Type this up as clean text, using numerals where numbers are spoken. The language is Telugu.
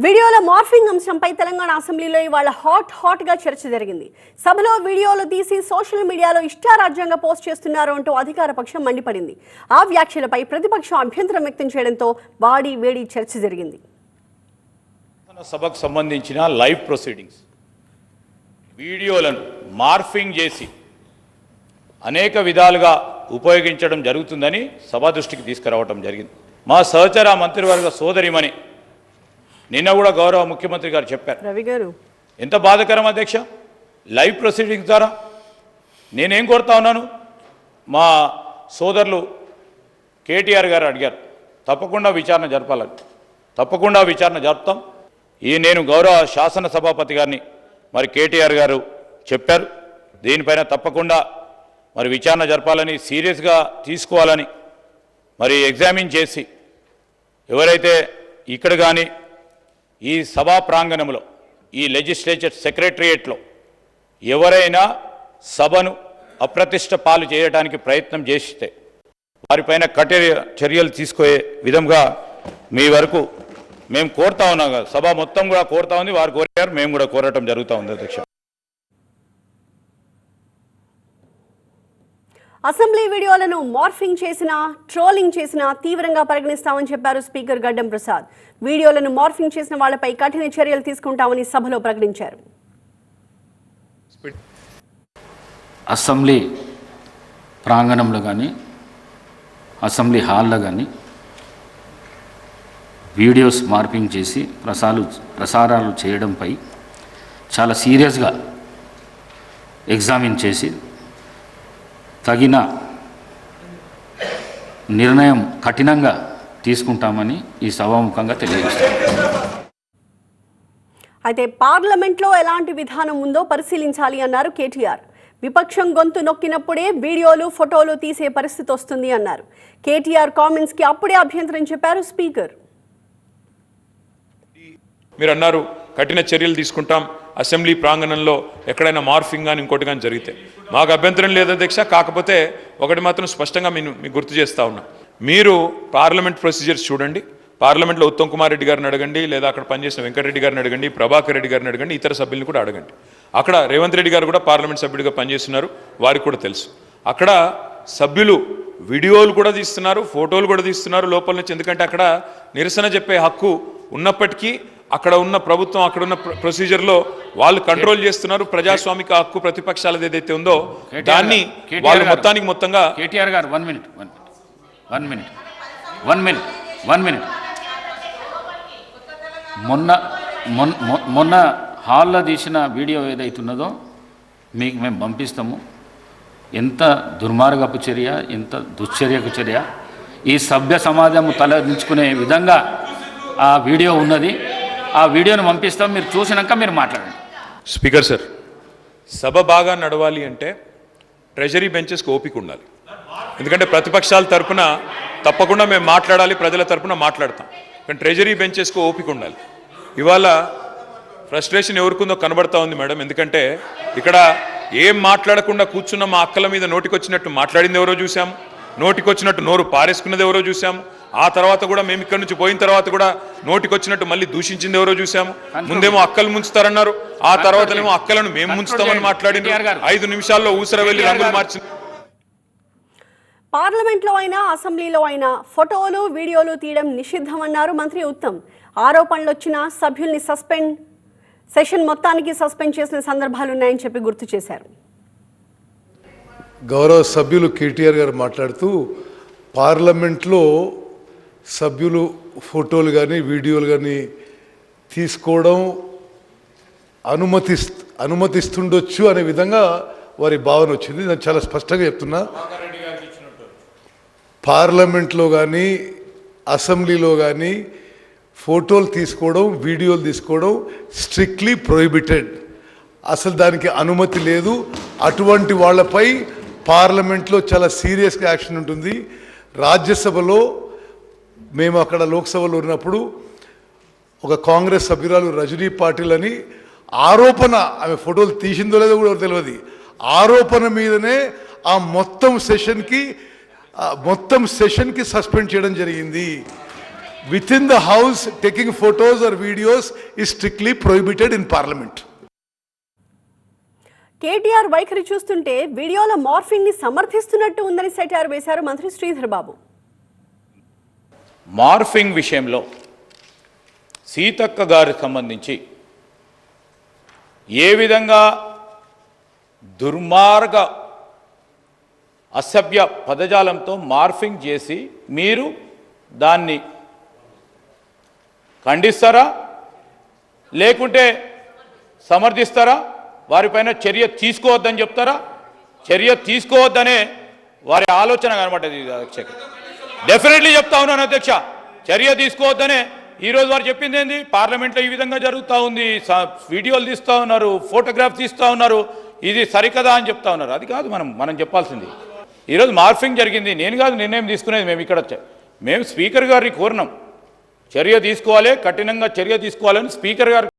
వీడియోలో మార్ఫింగ్ అంశంపై తెలంగాణ అసెంబ్లీలో ఇవాళ హాట్ గా చర్చ జరిగింది. సభలో వీడియోలు తీసి సోషల్ మీడియాలో ఇష్టారాజ్యంగా పోస్ట్ చేస్తున్నారు అంటూ అధికార పక్షం మండిపడింది. ఆ వ్యాఖ్యలపై ప్రతిపక్షం అభ్యంతరం వ్యక్తం చేయడంతో వేడి చర్చ జరిగింది. సభకు సంబంధించిన లైవ్ ప్రొసీడింగ్స్ వీడియోలను మార్ఫింగ్ చేసి అనేక విధాలుగా ఉపయోగించడం జరుగుతుందని సభ దృష్టికి తీసుకురావడం జరిగింది. మా సహచర మంత్రివర్గ సోదరిమణి నిన్న కూడా గౌరవ ముఖ్యమంత్రి గారు చెప్పారు. రవి గారు, ఎంత బాధాకరం అధ్యక్ష, లైవ్ ప్రొసీడింగ్స్ ద్వారా నేనేం కోరుతా ఉన్నాను, మా సోదరులు కేటీఆర్ గారు అడిగారు తప్పకుండా విచారణ జరపాలని. తప్పకుండా విచారణ జరుపుతాం. నేను గౌరవ శాసనసభాపతి గారిని మరి కేటీఆర్ గారు చెప్పారు, దీనిపైన తప్పకుండా మరి విచారణ జరపాలని, సీరియస్గా తీసుకోవాలని, మరి ఎగ్జామిన్ చేసి ఎవరైతే ఇక్కడ కానీ ఈ సభా ప్రాంగణంలో ఈ లెజిస్లేచర్ సెక్రటరియేట్లో ఎవరైనా సభను అప్రతిష్ట పాలు చేయడానికి ప్రయత్నం చేస్తే వారిపైన కఠిన చర్యలు తీసుకునే విధంగా మీ వరకు మేము కోరుతా ఉన్నాం. సభ మొత్తం కూడా కోరుతా ఉంది, వారు కోరారు, మేము కూడా కోరటం జరుగుతూ ఉంది అధ్యక్ష. అసెంబ్లీ వీడియోలను మార్ఫింగ్ చేసినా ట్రోలింగ్ చేసినా తీవ్రంగా పరిగణిస్తామని చెప్పారు స్పీకర్ గడ్డం ప్రసాద్. వీడియోలను మార్ఫింగ్ చేసిన వాళ్లపై కఠిన చర్యలు తీసుకుంటామని సభలో ప్రకటించారు. అసెంబ్లీ ప్రాంగణంలో కానీ అసెంబ్లీ హాల్లో కానీ వీడియోస్ మార్పింగ్ చేసి ప్రసారాలు చేయడంపై చాలా సీరియస్గా ఎగ్జామిన్ చేసి తగిన నిర్ణయం కఠినంగా తీసుకుంటామని ఈ సభాముఖంగా తెలియజేస్తాం. అయితే పార్లమెంట్లో ఎలాంటి విధానం ఉందో పరిశీలించాలి అన్నారు కేటీఆర్. విపక్షం గొంతు నొక్కినప్పుడే వీడియోలు ఫోటోలు తీసే పరిస్థితి వస్తుంది అన్నారు. కేటీఆర్ కామెంట్స్ కి అప్పుడే అభ్యంతరం చెప్పారు స్పీకర్. మీరు అన్నారు కఠిన చర్యలు తీసుకుంటాం అసెంబ్లీ ప్రాంగణంలో ఎక్కడైనా మార్ఫింగ్ కానీ ఇంకోటి కానీ జరిగితే. మాకు అభ్యంతరం లేదు అధ్యక్ష, కాకపోతే ఒకటి మాత్రం స్పష్టంగా మీకు గుర్తు చేస్తా ఉన్నా, మీరు పార్లమెంట్ ప్రొసీజర్స్ చూడండి. పార్లమెంట్లో ఉత్తమ్ కుమార్ రెడ్డి గారిని అడగండి, లేదా అక్కడ పనిచేసిన వెంకటరెడ్డి గారిని అడగండి, ప్రభాకర్ రెడ్డి గారిని అడగండి, ఇతర సభ్యులను కూడా అడగండి. అక్కడ రేవంత్ రెడ్డి గారు కూడా పార్లమెంట్ సభ్యుడిగా పనిచేస్తున్నారు, వారికి కూడా తెలుసు. అక్కడ సభ్యులు వీడియోలు కూడా తీస్తున్నారు, ఫోటోలు కూడా తీస్తున్నారు లోపల నుంచి. ఎందుకంటే అక్కడ నిరసన చెప్పే హక్కు ఉన్నప్పటికీ అక్కడ ఉన్న ప్రభుత్వం, అక్కడ ఉన్న ప్రొసీజర్లో వాళ్ళు కంట్రోల్ చేస్తున్నారు. ప్రజాస్వామిక హక్కు ప్రతిపక్షాలది ఏదైతే ఉందో దాన్ని వాళ్ళు మొత్తంగా. కేటీఆర్ గారు 1 మినిట్. మొన్న హాల్లో తీసిన వీడియో ఏదైతున్నదో మీకు మేము పంపిస్తాము. ఎంత దుర్మార్గపు చర్య, ఎంత దుశ్చర్యకు చర్య, ఈ సభ్య సమాజం తలదించుకునే విధంగా ఆ వీడియో ఉన్నది. ఆ వీడియోను పంపిస్తాం, మీరు చూసినాక మీరు మాట్లాడండి. స్పీకర్ సార్, సభ బాగా నడవాలి అంటే ట్రెజరీ బెంచెస్కి ఓపిక ఉండాలి. ఎందుకంటే ప్రతిపక్షాల తరఫున తప్పకుండా మేము మాట్లాడాలి, ప్రజల తరఫున మాట్లాడతాం, కానీ ట్రెజరీ బెంచెస్కి ఓపిక ఉండాలి. ఇవాళ ఫ్రస్ట్రేషన్ ఎవరికుందో కనబడతా ఉంది మేడం. ఎందుకంటే ఇక్కడ ఏం మాట్లాడకుండా కూర్చున్న మా అక్కల మీద నోటికొచ్చినట్టు మాట్లాడింది ఎవరో చూసాము, నోటికొచ్చినట్టు నోరు పారేసుకున్నది ఎవరో చూసాము. ఆ తర్వాత కూడా మేము ఇక్కడ నుంచి పోయిన తర్వాత కూడా నోటికొచ్చినట్టు మళ్ళీ దూషించింది ఎవరో చూసాము. ముందేమో అక్కలు ముంచుతారన్నారు, ఆ తర్వాతనేమో అక్కలను మేము ముంచుతామని మాట్లాడింది. 5 నిమిషాల్లో ఊసర వెళ్ళి రంగులు మార్చింది. పార్లమెంట్లో అయినా అసెంబ్లీలో అయినా ఫోటోలు వీడియోలు తీయడం నిషిద్ధమన్నారు మంత్రి ఉత్తమ్. ఆరోపణలు వచ్చిన సభ్యుల్ని సెషన్ మొత్తానికి సస్పెండ్ చేసిన సందర్భాలున్నాయని చెప్పి గుర్తు చేశారు. గౌరవ సభ్యులు కేటీఆర్ గారు మాట్లాడుతూ పార్లమెంట్లో సభ్యులు ఫోటోలు కానీ వీడియోలు కానీ తీసుకోవడం అనుమతిస్తుండొచ్చు అనే విధంగా వారి భావన వచ్చింది. నేను చాలా స్పష్టంగా చెప్తున్నా, పార్లమెంట్లో కానీ అసెంబ్లీలో కానీ ఫోటోలు తీసుకోవడం, వీడియోలు తీసుకోవడం స్ట్రిక్ట్లీ ప్రొహిబిటెడ్. అసలు దానికి అనుమతి లేదు. అటువంటి వాళ్ళపై పార్లమెంట్లో చాలా సీరియస్గా యాక్షన్ ఉంటుంది. రాజ్యసభలో మేము అక్కడ లోక్సభలో ఉన్నప్పుడు ఒక కాంగ్రెస్ సభ్యురాలు రజనీ పాటిల్ అని ఆరోపణ, ఆమె ఫోటోలు తీసిందో లేదో కూడా తెలియదు, ఆరోపణ మీదనే ఆ మొత్తం సెషన్కి సస్పెండ్ చేయడం జరిగింది. within the house taking photos or videos is strictly prohibited in parliament. KTR వైఖరి చూస్తుంటే వీడియోల మార్ఫింగ్ ని సమర్థిస్తున్నట్టు ఉందని సెటార్ వేశారు మంత్రి శ్రీధర్ బాబు. మార్ఫింగ్ విషయంలో సీతక్క గారికి సంబంధించి ఏ విధంగా దుర్మార్గ అసభ్య పదజాలంతో మార్ఫింగ్ చేసి మీరు దాన్ని ఖండిస్తారా లేకుంటే సమర్థిస్తారా? వారిపైన చర్య తీసుకోవద్దని చెప్తారా? చర్య తీసుకోవద్దనే వారి ఆలోచన కనబడ్డది అధ్యక్ష. డెఫినెట్లీ చెప్తా ఉన్నాను అధ్యక్ష, చర్య తీసుకోవద్దనే ఈరోజు వారు చెప్పింది ఏంది? పార్లమెంట్లో ఈ విధంగా జరుగుతూ ఉంది, వీడియోలు తీస్తూ ఉన్నారు, ఫోటోగ్రాఫ్ తీస్తూ ఉన్నారు, ఇది సరికదా అని చెప్తా ఉన్నారు. అది కాదు మనం చెప్పాల్సింది. ఈరోజు మార్ఫింగ్ జరిగింది, నేను కాదు నిర్ణయం తీసుకునేది. మేము స్పీకర్ గారిని కోరినాం, చర్య తీసుకోవాలి, కఠినంగా చర్య తీసుకోవాలని స్పీకర్ గారు